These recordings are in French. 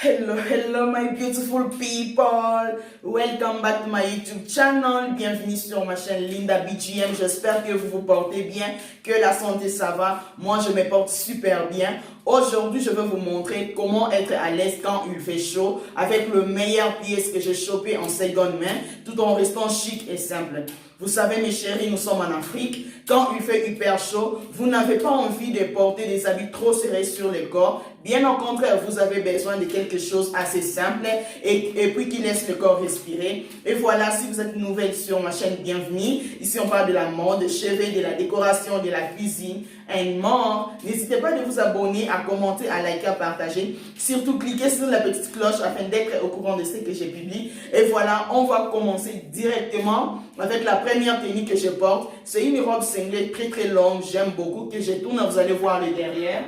Hello my beautiful people, welcome back to my YouTube channel, bienvenue sur ma chaîne Linda BGM, j'espère que vous vous portez bien, que la santé ça va, moi je me porte super bien. Aujourd'hui je vais vous montrer comment être à l'aise quand il fait chaud avec le meilleur pièce que j'ai chopé en seconde main, tout en restant chic et simple. Vous savez mes chéris, nous sommes en Afrique, quand il fait hyper chaud, vous n'avez pas envie de porter des habits trop serrés sur le corps. Bien au contraire, vous avez besoin de quelque chose assez simple et puis qui laisse le corps respirer. Et voilà, si vous êtes nouvelle sur ma chaîne, bienvenue. Ici, on parle de la mode, chevet, de la décoration, de la cuisine and more. N'hésitez pas de vous abonner, à commenter, à liker, à partager. Surtout, cliquez sur la petite cloche afin d'être au courant de ce que je publie. Et voilà, on va commencer directement avec la première tenue que je porte. C'est une robe cinglée très longue, j'aime beaucoup, que je tourne, vous allez voir le derrière.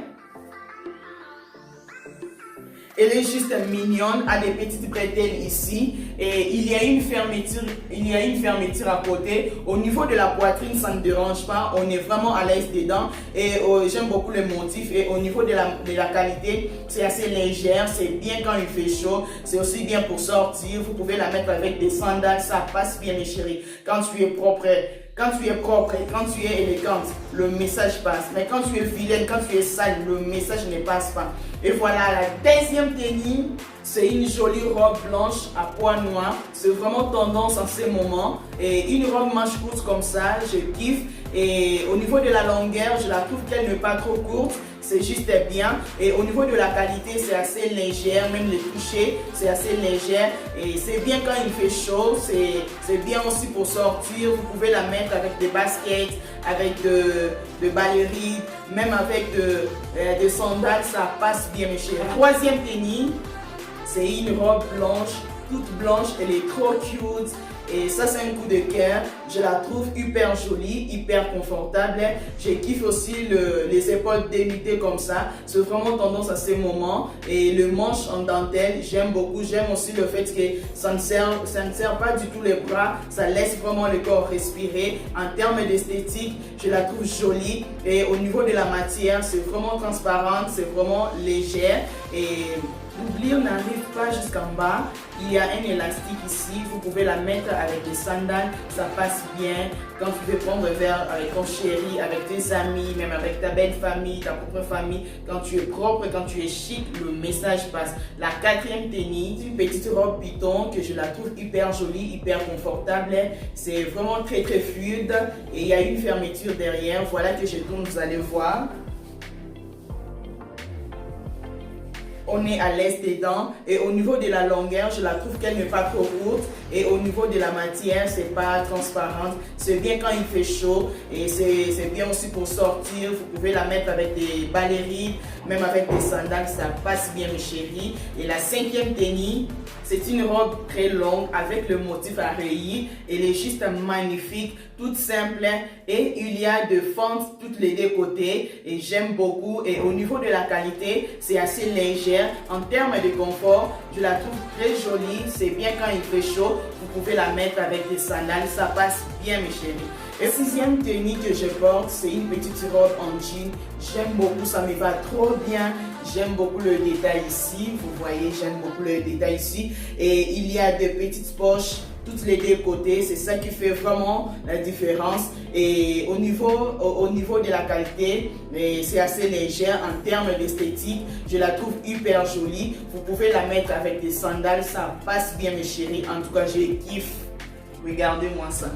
Elle est juste mignonne, a des petites bretelles ici et il y a une fermeture à côté. Au niveau de la poitrine, ça ne dérange pas, on est vraiment à l'aise dedans et j'aime beaucoup le motif et au niveau de la qualité, c'est assez légère, c'est bien quand il fait chaud, c'est aussi bien pour sortir, vous pouvez la mettre avec des sandales, ça passe bien mes chéris. Quand tu es propre et quand tu es élégante, le message passe. Mais quand tu es vilaine, quand tu es sale, le message ne passe pas. Et voilà, la deuxième tenue, c'est une jolie robe blanche à pois noirs. C'est vraiment tendance en ce moment. Et une robe manche courte comme ça, je kiffe. Et au niveau de la longueur, je la trouve qu'elle n'est pas trop courte. C'est juste bien. Et au niveau de la qualité, c'est assez légère. Même le toucher, c'est assez légère. Et c'est bien quand il fait chaud. C'est bien aussi pour sortir. Vous pouvez la mettre avec des baskets, avec de ballerines, même avec des sandales. Ça passe bien, mes chéris. Troisième tenue, c'est une robe blanche, toute blanche. Elle est trop cute. Et ça, c'est un coup de cœur. Je la trouve hyper jolie, hyper confortable. Je kiffe aussi les épaules dénudées comme ça. C'est vraiment tendance à ces moments. Et le manche en dentelle, j'aime beaucoup. J'aime aussi le fait que ça ne sert pas du tout les bras. Ça laisse vraiment le corps respirer. En termes d'esthétique, je la trouve jolie. Et au niveau de la matière, c'est vraiment transparente, c'est vraiment légère. Et l'oublier n'arrive pas jusqu'en bas. Il y a un élastique ici. Vous pouvez la mettre avec des sandales. Ça passe bien. Quand tu veux prendre un verre avec ton chéri, avec tes amis, même avec ta belle famille, ta propre famille. Quand tu es propre, quand tu es chic, le message passe. La quatrième tenue, une petite robe python que je la trouve hyper jolie, hyper confortable. C'est vraiment très fluide. Et il y a une fermeture derrière. Voilà que je tourne, vous allez voir. On est à l'aise dedans et au niveau de la longueur, je la trouve qu'elle n'est pas trop courte et au niveau de la matière, c'est pas transparente. C'est bien quand il fait chaud et c'est bien aussi pour sortir. Vous pouvez la mettre avec des ballerines, même avec des sandales, ça passe bien mes chéris. Et la cinquième tenue, c'est une robe très longue avec le motif à rayures. Elle est juste magnifique, toute simple et il y a de fentes toutes les deux côtés et j'aime beaucoup. Et au niveau de la qualité, c'est assez léger. En termes de confort, je la trouve très jolie. C'est bien quand il fait chaud. Vous pouvez la mettre avec des sandales. Ça passe bien mes chéris. Et sixième tenue que je porte, c'est une petite robe en jean. J'aime beaucoup, ça me va trop bien. J'aime beaucoup le détail ici. Vous voyez, j'aime beaucoup le détail ici. Et il y a des petites poches toutes les deux côtés, c'est ça qui fait vraiment la différence. Et au niveau de la qualité, c'est assez léger en termes d'esthétique. Je la trouve hyper jolie. Vous pouvez la mettre avec des sandales, ça passe bien mes chéris. En tout cas, je kiffe. Regardez-moi ça.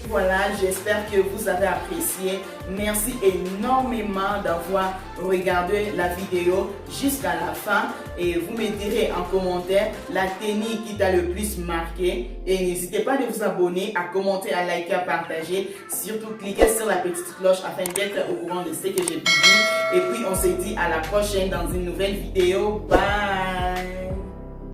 Voilà, j'espère que vous avez apprécié. Merci énormément d'avoir regardé la vidéo jusqu'à la fin. Et vous me direz en commentaire la tenue qui t'a le plus marqué. Et n'hésitez pas de vous abonner, à commenter, à liker, à partager. Surtout, cliquez sur la petite cloche afin d'être au courant de ce que j'ai publié. Et puis, on se dit à la prochaine dans une nouvelle vidéo. Bye!